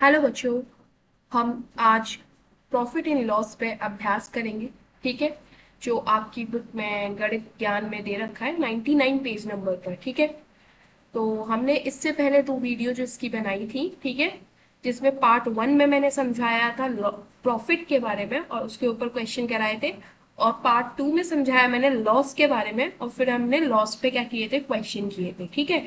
Hello बच्चों। हम आज प्रॉफिट इन लॉस पे अभ्यास करेंगे। ठीक है। जो आपकी बुक में गणित ज्ञान में दे रखा है 99 पेज नंबर पर। ठीक है। तो हमने इससे पहले दो वीडियो जो इसकी बनाई थी, ठीक है, जिसमें पार्ट वन में मैंने समझाया था प्रॉफिट के बारे में और उसके ऊपर क्वेश्चन कराए थे। और पार्ट टू में समझाया मैंने लॉस के बारे में और फिर हमने लॉस पे क्या किए थे, क्वेश्चन किए थे। ठीक है।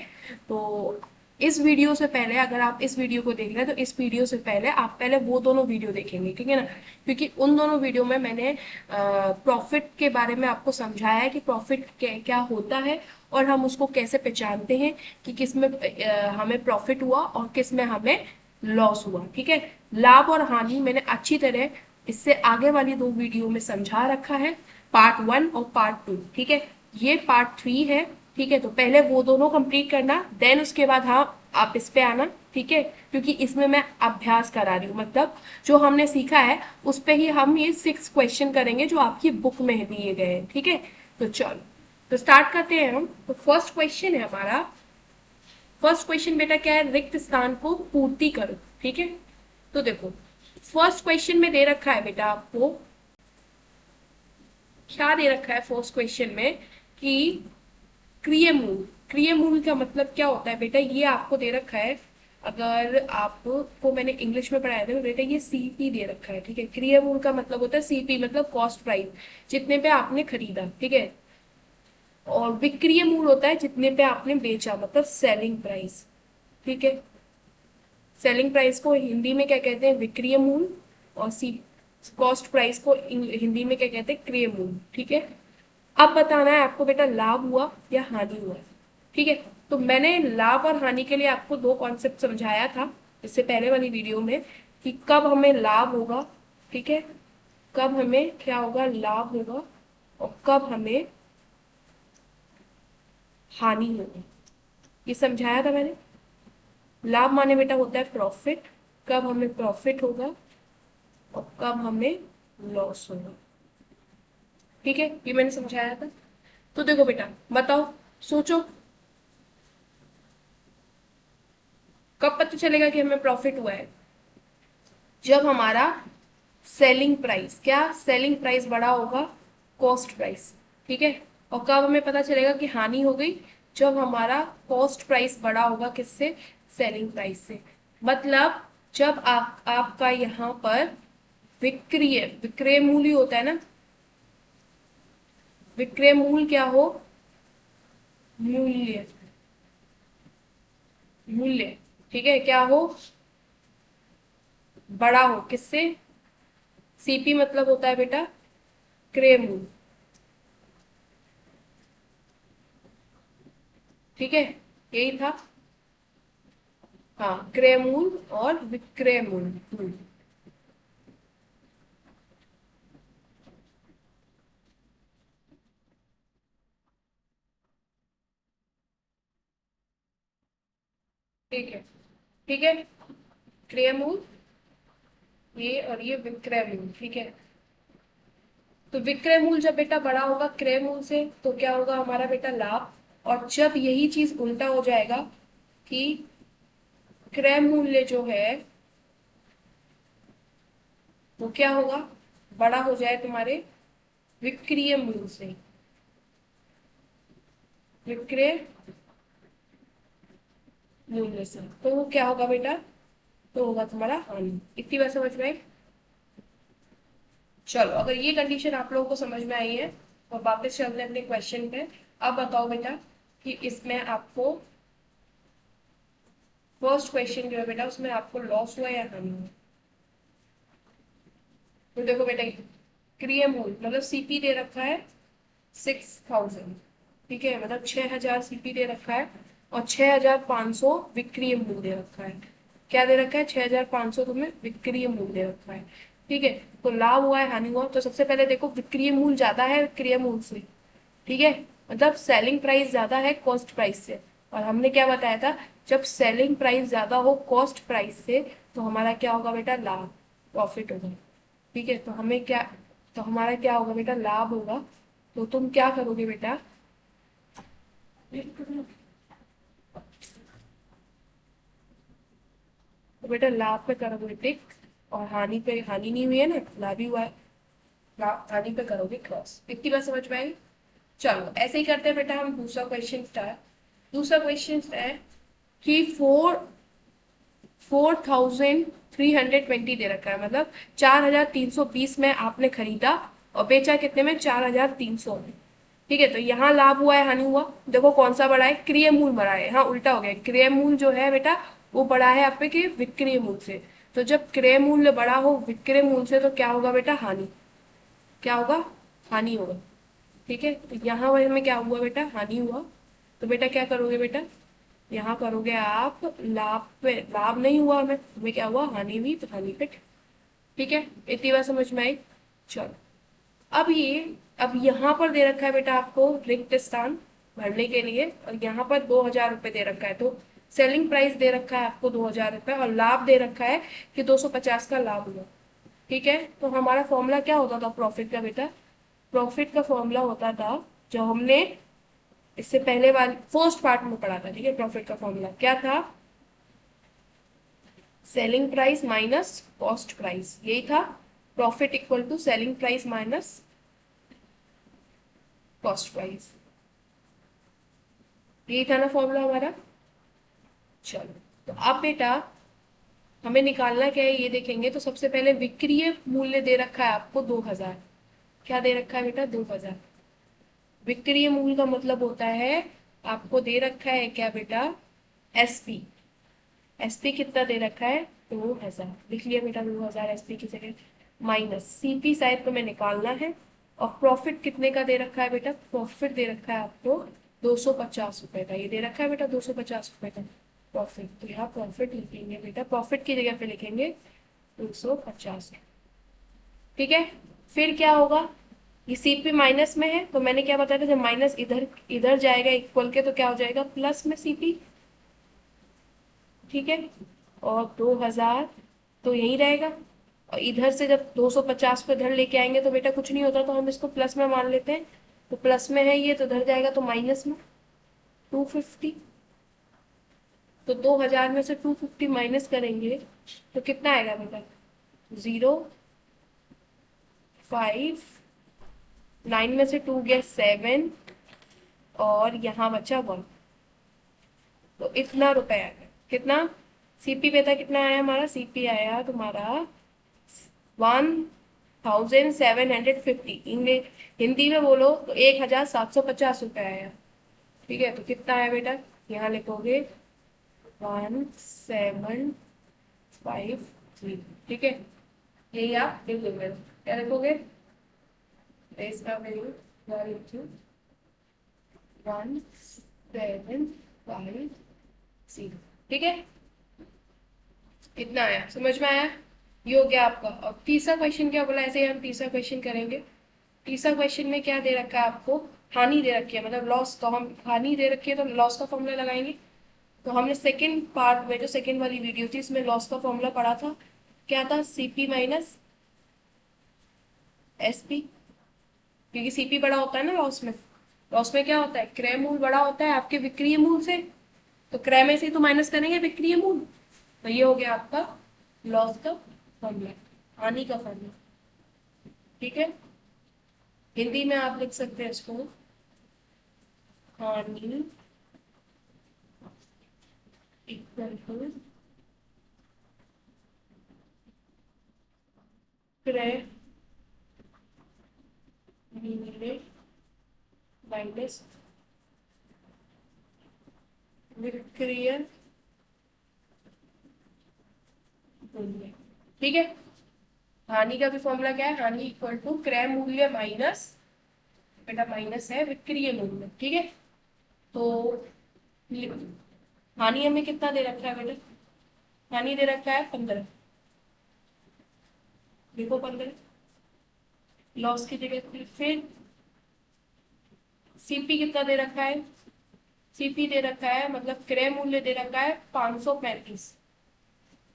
तो इस वीडियो से पहले, अगर आप इस वीडियो को देख रहे हैं तो इस वीडियो से पहले आप पहले वो दोनों वीडियो देखेंगे, ठीक है ना। क्योंकि उन दोनों वीडियो में मैंने प्रॉफिट के बारे में आपको समझाया है कि प्रॉफिट क्या होता है और हम उसको कैसे पहचानते हैं कि किस में हमें प्रॉफिट हुआ और किस में हमें लॉस हुआ। ठीक है। लाभ और हानि मैंने अच्छी तरह इससे आगे वाली दो वीडियो में समझा रखा है, पार्ट वन और पार्ट टू। ठीक है। ये पार्ट थ्री है। ठीक है। तो पहले वो दोनों कंप्लीट करना, देन उसके बाद हाँ आप इस पे आना। ठीक है। क्योंकि इसमें मैं अभ्यास करा रही हूँ, मतलब जो हमने सीखा है उस पे ही हम ये 6 क्वेश्चन करेंगे जो आपकी बुक में दिए गए हैं। ठीक है। तो चलो, तो स्टार्ट करते हैं हम। तो फर्स्ट क्वेश्चन है हमारा। फर्स्ट क्वेश्चन बेटा क्या है, रिक्त स्थान को पूर्ति करो। ठीक है। तो देखो, फर्स्ट क्वेश्चन में दे रखा है बेटा आपको, क्या दे रखा है फर्स्ट क्वेश्चन में कि क्रियमूल। क्रियमूल का मतलब क्या होता है बेटा, ये आपको दे रखा है। अगर आपको मैंने इंग्लिश में पढ़ाया था तो बेटा ये सीपी दे रखा है। ठीक है। क्रियमूल का मतलब होता है सीपी, मतलब कॉस्ट प्राइस, जितने पे आपने खरीदा। ठीक है। और विक्रय मूल होता है जितने पे आपने बेचा, मतलब सेलिंग प्राइस। ठीक है। सेलिंग प्राइस को हिंदी में क्या कहते हैं, विक्रय मूल। और सी कॉस्ट प्राइस को हिंदी में क्या कहते हैं, क्रय मूल। ठीक है। अब बताना है आपको बेटा लाभ हुआ या हानि हुआ। ठीक है। तो मैंने लाभ और हानि के लिए आपको दो कॉन्सेप्ट समझाया था इससे पहले वाली वीडियो में, कि कब हमें लाभ होगा। ठीक है। कब हमें क्या होगा, लाभ होगा, और कब हमें हानि होगी, ये समझाया था मैंने। लाभ माने बेटा होता है प्रॉफिट, कब हमें प्रॉफिट होगा और कब हमें लॉस होगा। ठीक है। ये मैंने समझाया था। तो देखो बेटा, बताओ, सोचो, कब पता चलेगा कि हमें प्रॉफिट हुआ है, जब हमारा सेलिंग प्राइस, क्या सेलिंग प्राइस बड़ा होगा, कॉस्ट प्राइस। ठीक है। और कब हमें पता चलेगा कि हानि हो गई, जब हमारा कॉस्ट प्राइस बड़ा होगा किससे, सेलिंग प्राइस से। मतलब जब आपका यहाँ पर विक्रय विक्रय मूल्य होता है ना, विक्रय मूल्य क्या हो, मूल्य, मूल्य। ठीक है। क्या हो, बड़ा हो किससे, सीपी मतलब होता है बेटा क्रय मूल्य। ठीक है। यही था। हाँ, क्रय मूल्य और विक्रय मूल्य। ठीक है। ठीक है। क्रय मूल्य ये, और ये विक्रय मूल्य। ठीक है। तो विक्रय मूल्य जब बेटा बड़ा होगा क्रय मूल्य से तो क्या होगा हमारा बेटा, लाभ। और जब यही चीज उल्टा हो जाएगा कि क्रय मूल्य जो है वो क्या होगा, बड़ा हो जाए तुम्हारे विक्रय मूल्य से, विक्रय मूल्य से, तो वो क्या होगा बेटा, तो होगा तुम्हारा हानि। इतनी बात समझ में आई। चलो, अगर ये कंडीशन आप लोगों को समझ में आई है तो वापस चलते हैं अपने क्वेश्चन पे। अब बताओ बेटा कि इसमें आपको फर्स्ट क्वेश्चन जो है बेटा उसमें आपको लॉस हुआ या हानि हुआ। तो देखो बेटा, क्रिय मूल मतलब सीपी दे रखा है 6000। ठीक है। मतलब 6000 सीपी दे रखा है और 6500 विक्रय मूल्य दे रखा है। क्या दे रखा है, 6500 तुम्हें विक्रय मूल्य दे रखा है। ठीक है। तो लाभ हुआ है हानि हुआ, तो सबसे पहले देखो विक्रय मूल्य ज्यादा है विक्रय मूल्य से। ठीक है। मतलब सेलिंग प्राइस ज्यादा है कॉस्ट प्राइस से। और हमने क्या बताया था, जब सेलिंग प्राइस ज्यादा हो कॉस्ट प्राइस से तो हमारा क्या होगा बेटा, लाभ, प्रॉफिट होगा। ठीक है। तो हमें क्या, तो हमारा क्या होगा बेटा, लाभ होगा। तो तुम क्या करोगे बेटा, बेटा लाभ पे करोगे टिक, और हानि पे, हानि नहीं हुई है ना, लाभ ही हुआ है, हानि पे करोगे क्रॉस। इतनी बात समझ में आई? चलो ऐसे ही करते हैं बेटा हम दूसरा क्वेश्चन स्टार्ट। दूसरा क्वेश्चन है कि 4,320 दे रखा है, मतलब 4,320 में आपने खरीदा और बेचा कितने में, 4,300 में। ठीक है, तो यहाँ लाभ हुआ है हानि हुआ, देखो कौन सा बड़ा है, क्रिय मूल बड़ा है, हाँ उल्टा हो गया, क्रिय मूल जो है बेटा वो बड़ा है आपके कि विक्रय मूल से। तो जब क्रय मूल्य बड़ा हो विक्रय मूल से तो क्या होगा बेटा, हानि। क्या होगा, हानि होगा। ठीक है, तो यहाँ वही में क्या हुआ बेटा, हानि हुआ। तो बेटा क्या करोगे बेटा, यहाँ करोगे आप लाभ पे, लाभ नहीं हुआ हमें, हमें क्या हुआ, हानि हुई, तो हानि पे। ठीक है, इतनी बात समझ में आई? चलो अब यहाँ पर दे रखा है बेटा आपको रिक्त स्थान भरने के लिए, और यहाँ पर 2,000 रुपये दे रखा है, तो सेलिंग प्राइस दे रखा है आपको 2,000 रुपये, और लाभ दे रखा है कि 250 का लाभ हुआ। ठीक है, तो हमारा फॉर्मूला क्या होता था प्रॉफिट का बेटा, प्रॉफिट का फॉर्मूला होता था जो हमने इससे पहले वाले फर्स्ट पार्ट में पढ़ा था। ठीक है, प्रॉफिट का फॉर्मूला क्या था, selling price minus cost price, यही था। Profit equal to selling price minus cost price, यही था ना फॉर्मूला हमारा। चलो, तो अब बेटा हमें निकालना क्या है ये देखेंगे। तो सबसे पहले विक्रय मूल्य दे रखा है आपको 2,000। क्या दे रखा है बेटा, 2,000। विक्रय मूल्य का मतलब होता है आपको दे रखा है क्या बेटा, एसपी। एसपी कितना दे रखा है, 2,000, लिख लिया बेटा 2,000 एसपी की जगह, माइनस सीपी शायद तुम्हें निकालना है। और प्रॉफिट कितने का दे रखा है बेटा, प्रॉफिट दे रखा है आपको 250 रुपए का, ये दे रखा है बेटा 250 रुपए का प्रॉफिट। तो यहाँ प्रॉफिट लिखेंगे बेटा, प्रॉफिट की जगह पे लिखेंगे 250। ठीक है, फिर क्या होगा, ये सीपी माइनस में है, तो मैंने क्या बताया था, जब माइनस इधर इधर जाएगा इक्वल के, तो क्या हो जाएगा, प्लस में सीपी। ठीक है, और 2,000 तो यही रहेगा, और इधर से जब 250 को इधर लेके आएंगे तो बेटा कुछ नहीं होता, तो हम इसको प्लस में मान लेते हैं। तो प्लस में है ये, तो इधर जाएगा तो माइनस में 250। तो 2,000 में से 250 माइनस करेंगे तो कितना आएगा बेटा, 0, 5, 9 में से 2 गया 7, और यहाँ बचा 1। तो इतना रुपए आया, कितना, सीपी बेटा कितना आया हमारा, सीपी आया तुम्हारा 1,750। इंग्लिश हिंदी में बोलो तो 1,750 रुपये आया। ठीक है, तो कितना आया बेटा, यहाँ लिखोगे 1,750। ठीक है, यही आप लिख लोगे, क्या लिखोगे, इसका वैल्यू 1,750। ठीक है, कितना आया, समझ में आया? ये हो गया आपका। अब तीसरा क्वेश्चन क्या बोला, ऐसे ही हम तीसरा क्वेश्चन करेंगे। तीसरा क्वेश्चन में क्या दे रखा है आपको, हानि दे रखी है, मतलब लॉस, तो हम हानि दे रखी है तो लॉस का फॉर्मूला लगाएंगे। तो हमने सेकंड पार्ट में जो सेकंड वाली वीडियो थी इसमें लॉस का फॉर्मूला पढ़ा था, क्या था, सीपी माइनस एसपी, क्योंकि सीपी बड़ा होता है ना लॉस में। लॉस में क्या होता है, क्रय मूल बड़ा होता है आपके विक्रय मूल से, तो क्रय में से तो माइनस करेंगे विक्रय मूल। तो ये हो गया आपका लॉस का फॉर्मूला, हानि का फॉर्मूला। ठीक है, हिंदी में आप लिख सकते हैं इसको, हानि इक्वल टू क्रय मूल्य माइनस विक्रय मूल्य। ठीक है, हानि का भी फॉर्मूला क्या है, हानि इक्वल टू क्रय मूल्य माइनस, बेटा माइनस है विक्रय मूल्य। ठीक है, तो हानि हमें कितना दे रखा है बेटा, हानि दे रखा है 15, देखो 15 लॉस की जगह पे। फिर सीपी कितना दे रखा है, सीपी दे रखा है मतलब क्रय मूल्य दे रखा है 535।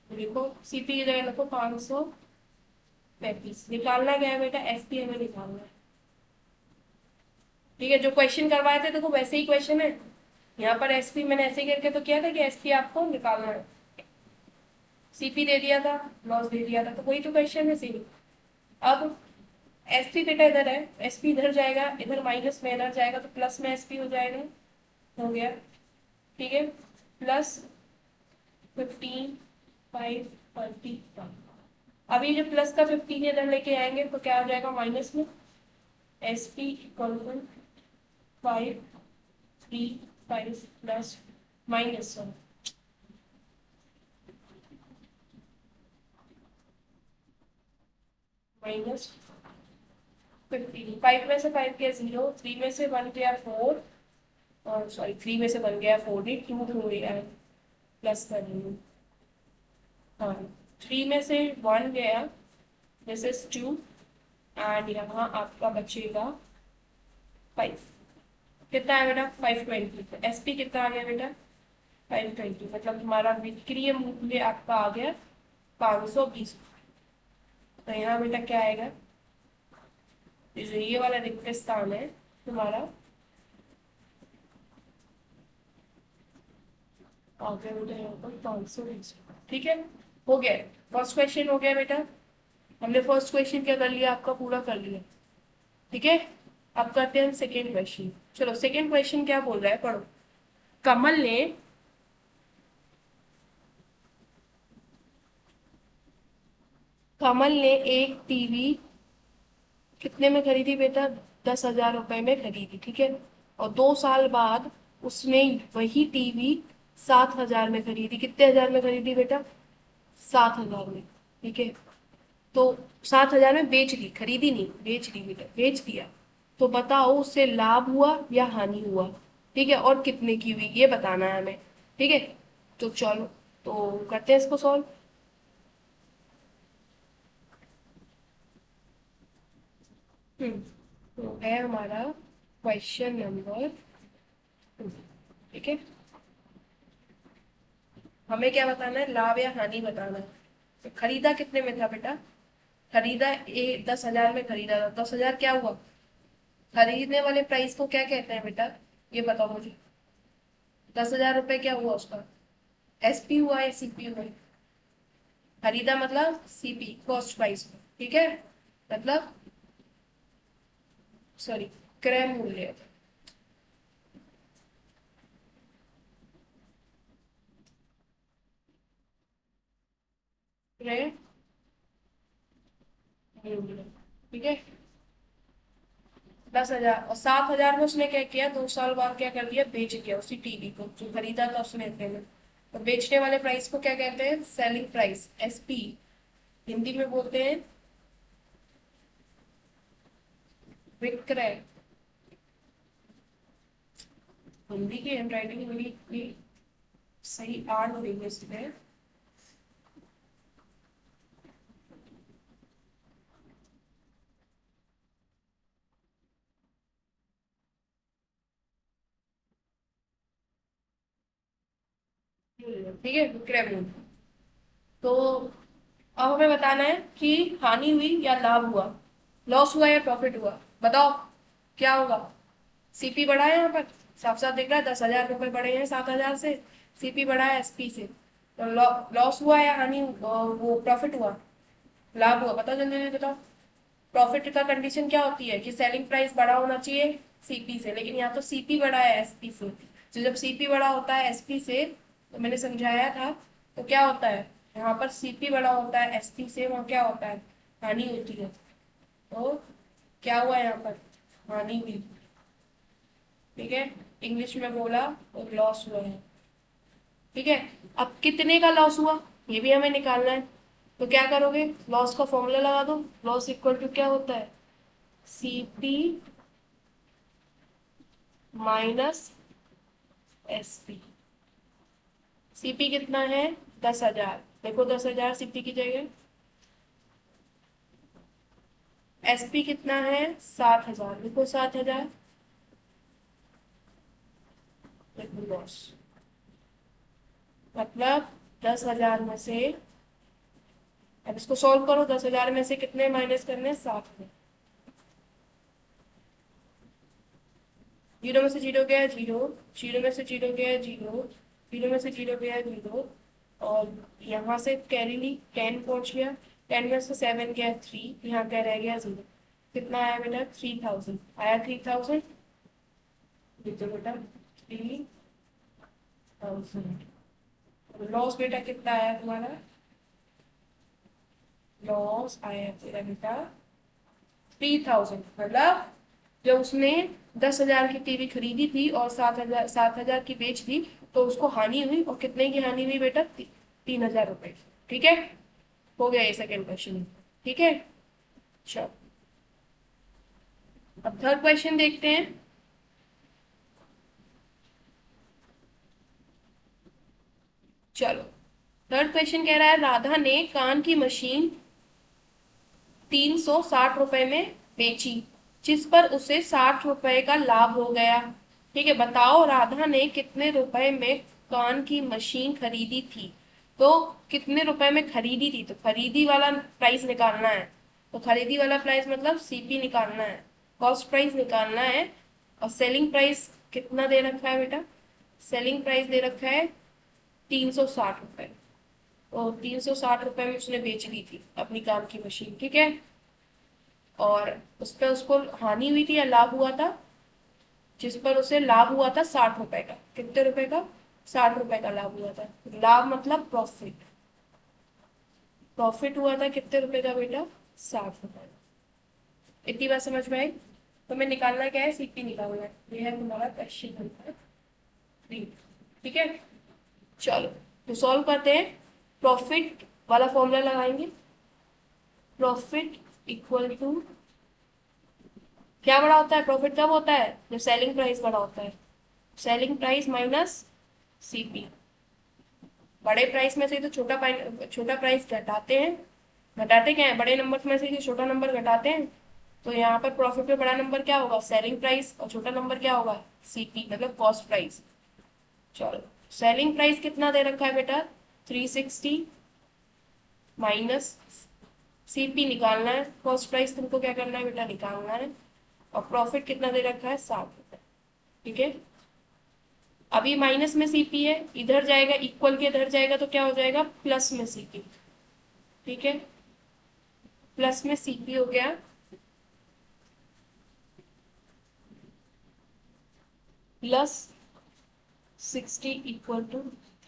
देखो सीपी की जगह लिखो 535, निकालना क्या है बेटा, एसपी हमें निकालना है। ठीक है, जो क्वेश्चन करवाए थे देखो वैसे ही क्वेश्चन है, यहाँ पर एसपी मैंने ऐसे करके तो किया था कि एसपी आपको निकालना है। सीपी दे दिया था, लॉस दे दिया था, तो वही तो क्वेश्चन है सेम। अब एसपी बेटा इधर है, एसपी इधर जाएगा, इधर माइनस में इधर जाएगा तो प्लस में एसपी हो जाएगा। हो गया, ठीक है। प्लस 15, 5, 25। अभी जो प्लस का 15 इधर लेके आएंगे तो क्या हो जाएगा माइनस में। S P equal to 5, 3, 5 plus minus 1, minus 15। 5 में से 5 गया 0, 3 में से 1 गया 4, और सॉरी 3 में से 1 गया 4 नहीं, 2 हो गया है, प्लस कर रही हूँ। हाँ, 3 में से 1 गया, दिस इज 2, एंड यहाँ आपका बचेगा 5। कितना है बेटा 520। एस पी कितना आ गया बेटा 520, मतलब तुम्हारा विक्रय मूल्य आपका आ गया 520। तो यहाँ बेटा क्या आएगा, जो ये वाला रिक्त स्थान है तुम्हारा, आ गया बेटा यहाँ पर 520। ठीक है, हो गया। फर्स्ट क्वेश्चन हो गया बेटा, हमने फर्स्ट क्वेश्चन क्या कर लिया, आपका पूरा कर लिया। ठीक है, अब करते हैं सेकेंड क्वेश्चन। चलो सेकेंड क्वेश्चन क्या बोल रहा है, पढ़ो। कमल ने कमल ने एक टीवी कितने में खरीदी बेटा, 10,000 रुपए में खरीदी, ठीक है। और 2 साल बाद उसने वही टीवी 7,000 में खरीदी। कितने हजार में खरीदी बेटा, 7,000 में, ठीक है। तो 7,000 में बेच दी, खरीदी नहीं, बेच दी बेटा, बेच दिया। तो बताओ उससे लाभ हुआ या हानि हुआ, ठीक है, और कितने की हुई ये बताना है हमें। ठीक है, तो चलो तो करते हैं इसको सॉल्व। तो है हमारा क्वेश्चन नंबर 2, ठीक है। हमें क्या बताना है, लाभ या हानि बताना है। तो खरीदा कितने में था बेटा, खरीदा 10,000 में खरीदा था। 10,000 क्या हुआ, खरीदने वाले प्राइस को क्या कहते हैं बेटा, ये बताओ मुझे। 10,000 रुपए क्या हुआ उसका, एसपी हुआ या सीपी हुआ। खरीदा मतलब सीपी, कॉस्ट प्राइस, ठीक है, मतलब सॉरी, क्रय मूल्य। क्रय मूल्य, ठीक है। 10,000 और 7,000 में उसने क्या किया, 2 साल बाद क्या कर दिया, बेच दिया उसी टीवी को जो खरीदा था उसने इतने में। तो बेचने वाले प्राइस को क्या कहते हैं, सेलिंग प्राइस, एसपी। हिंदी में बोलते हैं विक्रय। हिंदी की हैंड राइटिंग मेरी सही आ नहीं रही है इसमें। ठीक है, विक्रय मूल्य। तो अब हमें बताना है कि हानि हुई या लाभ हुआ, लॉस हुआ या प्रॉफिट हुआ। बताओ क्या होगा। सीपी बढ़ा है यहाँ पर, साफ साफ दिख रहा है, 10,000 रुपए बढ़े हैं 7,000 से, सीपी बढ़ा है एसपी से। तो लॉस हुआ या हानि, वो प्रॉफिट हुआ, लाभ हुआ। बताओ जल्दी जल्दी बताओ। प्रॉफिट का कंडीशन क्या होती है कि सेलिंग प्राइस बड़ा होना चाहिए सीपी से, लेकिन यहाँ तो सीपी बड़ा है एसपी से। तो जब सीपी बड़ा होता है एसपी से, तो मैंने समझाया था, तो क्या होता है, यहाँ पर सीपी बड़ा होता है एसपी से, वहाँ क्या होता है, हानि होती है। तो क्या हुआ यहाँ पर, हानि हुई, ठीक है। इंग्लिश में बोला तो लॉस हुआ है, ठीक है। अब कितने का लॉस हुआ ये भी हमें निकालना है। तो क्या करोगे, लॉस का फॉर्मूला लगा दो। लॉस इक्वल टू क्या होता है, सीपी माइनस एसपी। सीपी कितना है, 10,000, देखो 10,000 सीपी की जगह। एसपी कितना है, 7,000, देखो 7,000, देखो लॉस। मतलब 10,000 में से, अब इसको सॉल्व करो, 10,000 में से कितने माइनस करने, 7 में। 0 में से 0 गया 0, 0 में से 0 गया 0, 0 में से 0 गया 0, और यहाँ से कैरी ली, 10 पहुंच गया, 10 में से 7 गया 3, यहाँ क्या रह गया 0। कितना आया बेटा 3000 आया, 3000। तो बेटा 3000। लॉस बेटा कितना आया तुम्हारा, लॉस आया तेरा बेटा 3000। मतलब जब उसने 10,000 की टीवी खरीदी थी और 7,000 की बेच दी, तो उसको हानि हुई, और कितने की हानि हुई बेटा, 3,000 रुपए। ठीक है, हो गया ये सेकेंड क्वेश्चन। ठीक है, चलो अब थर्ड क्वेश्चन देखते हैं। चलो, थर्ड क्वेश्चन कह रहा है राधा ने कान की मशीन 360 रुपए में बेची, जिस पर उसे 60 रुपए का लाभ हो गया। ठीक है, बताओ राधा ने कितने रुपए में कान की मशीन खरीदी थी। तो कितने रुपए में खरीदी थी, तो खरीदी वाला प्राइस निकालना है। तो खरीदी वाला प्राइस मतलब सीपी निकालना है, कॉस्ट प्राइस निकालना है। और सेलिंग प्राइस कितना दे रखा है बेटा, सेलिंग प्राइस दे रखा है 360 रुपए। तो 360 रुपए में उसने बेच दी थी अपनी काम की मशीन। ठीक है, और उस पर उसको हानि हुई थी या लाभ हुआ था, जिस पर उसे लाभ हुआ था 60 रुपए का। कितने रुपए का, 60 रुपए का लाभ हुआ था। लाभ मतलब प्रॉफिट, प्रॉफिट हुआ था कितने रुपए का बेटा, 60 रुपए। इतनी बात समझ में आई। तो मैं निकालना क्या है, सीपी निकालना है। ये है तुम्हारा क्वेश्चन नंबर 3। ठीक है, चलो तो सॉल्व करते हैं। प्रॉफिट वाला फॉर्मूला लगाएंगे, प्रॉफिट इक्वल टू, क्या बड़ा होता है, प्रॉफिट कब होता है, जब सेलिंग प्राइस बड़ा होता है। Selling price minus CP. बड़े प्राइस में से तो छोटा प्राइस घटाते हैं, घटाते क्या है, बड़े नंबर में से जो छोटा नंबर घटाते हैं। तो यहाँ पर प्रॉफिट में बड़ा नंबर क्या होगा, सेलिंग प्राइस, और छोटा नंबर क्या होगा, सीपी मतलब कॉस्ट प्राइस। चलो, सेलिंग प्राइस कितना दे रखा है बेटा, 360 माइनस सीपी निकालना है, कॉस्ट प्राइस तुमको क्या करना है बेटा, निकालना है। और प्रॉफिट कितना दे रखा है, 60 रुपए। ठीक है, अभी माइनस में सीपी है, इधर जाएगा इक्वल के इधर जाएगा तो क्या हो जाएगा, प्लस में सीपी। ठीक है, प्लस में सीपी हो गया, प्लस 60 इक्वल टू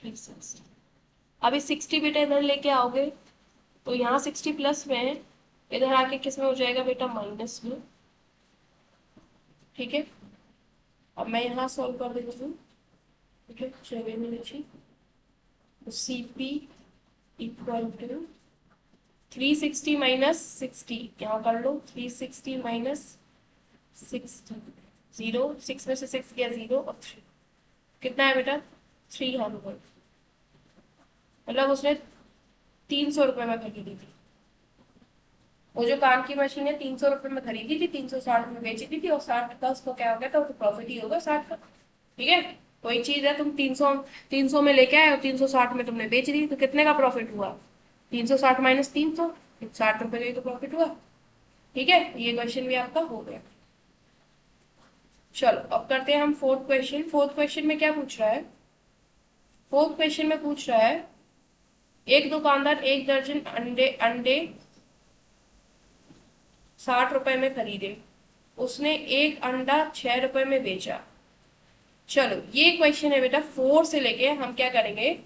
360। अभी 60 बेटा इधर लेके आओगे तो यहाँ 60 प्लस में है, इधर आके किस में हो जाएगा बेटा, माइनस में। ठीक है, अब मैं यहाँ सॉल्व कर देती हूँ। ठीक है, 7 में नीचे, तो सीपी इक्वल टू 360 माइनस 60, यहाँ कर लो 360 माइनस 60, 0, 6 में से 6 गया 0 और 3, कितना है बेटा 300। मतलब उसने 300 रुपए में खरीदी थी। वो जो काम की मशीन है 300 रुपए में खरीदी थी, 360 में बेची थी और 60 का उसको क्या हो गया था, तो प्रॉफिट ही होगा 60 का। ठीक है, कोई चीज है तुम 300 में लेके आए और 360 में तुमने बेच दी, तो कितने का प्रॉफिट हुआ, 360 माइनस 300, 60 रुपए का ही तो प्रॉफिट हुआ। ठीक है, ये क्वेश्चन भी आपका हो गया। चलो अब करते हैं हम फोर्थ क्वेश्चन। फोर्थ क्वेश्चन में क्या पूछ रहा है, फोर्थ क्वेश्चन में पूछ रहा है एक दुकानदार 1 दर्जन अंडे अंडे 60 रुपए में खरीदे, उसने एक अंडा 6 रुपए में बेचा। चलो ये क्वेश्चन है बेटा 4 से लेके हम क्या करेंगे,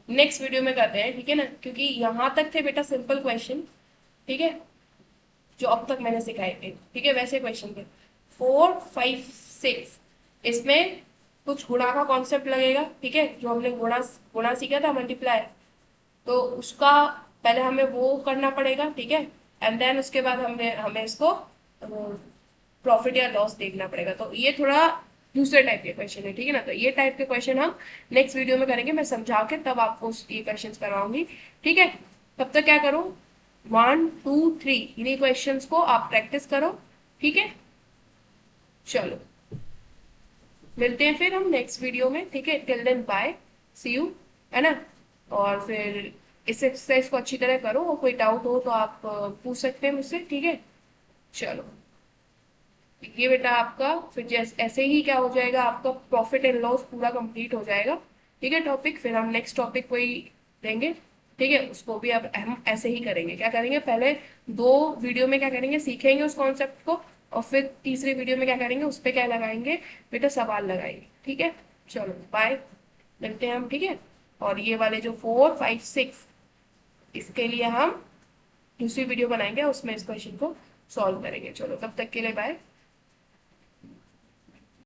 नेक्स्ट वीडियो में करते हैं। ठीक है ना, क्योंकि यहाँ तक थे बेटा सिंपल क्वेश्चन। ठीक है, जो अब तक मैंने सिखाए थे। ठीक है, वैसे क्वेश्चन थे 4, 5, 6। इसमें कुछ गुणा का कॉन्सेप्ट लगेगा। ठीक है, जो हमने गुणा गुणा सीखा था, मल्टीप्लाई, तो उसका पहले हमें वो करना पड़ेगा। ठीक है, एंड देन उसके बाद हमें हमें इसको प्रॉफिट या लॉस देखना पड़ेगा। तो ये थोड़ा दूसरे टाइप के क्वेश्चन है। ठीक है ना, तो ये टाइप के क्वेश्चन हम नेक्स्ट वीडियो में करेंगे, मैं समझा के तब आपको ये क्वेश्चन करवाऊंगी। ठीक है, तब तक क्या करो, 1, 2, 3 इन्हीं क्वेश्चन को आप प्रैक्टिस करो। ठीक है, चलो मिलते हैं फिर हम नेक्स्ट वीडियो में। ठीक है, till then bye, see you, है ना। और फिर इस एक्सरसाइज को अच्छी तरह करो, और कोई डाउट हो तो आप पूछ सकते हैं मुझसे। ठीक है, चलो ये बेटा आपका फिर जैसे ऐसे ही क्या हो जाएगा, आपका प्रॉफिट एंड लॉस पूरा कंप्लीट हो जाएगा। ठीक है टॉपिक, फिर हम नेक्स्ट टॉपिक कोई देंगे। ठीक है, उसको भी अब हम ऐसे ही करेंगे। क्या करेंगे, पहले 2 वीडियो में क्या करेंगे, सीखेंगे उस कॉन्सेप्ट को, और फिर तीसरे वीडियो में क्या करेंगे, उस पर क्या लगाएंगे बेटा, सवाल लगाएंगे। ठीक है, चलो बाय, मिलते हैं हम। ठीक है, और ये वाले जो 4, 5, 6, इसके लिए हम दूसरी वीडियो बनाएंगे, उसमें इस क्वेश्चन को सॉल्व करेंगे। चलो तब तक के लिए बाय।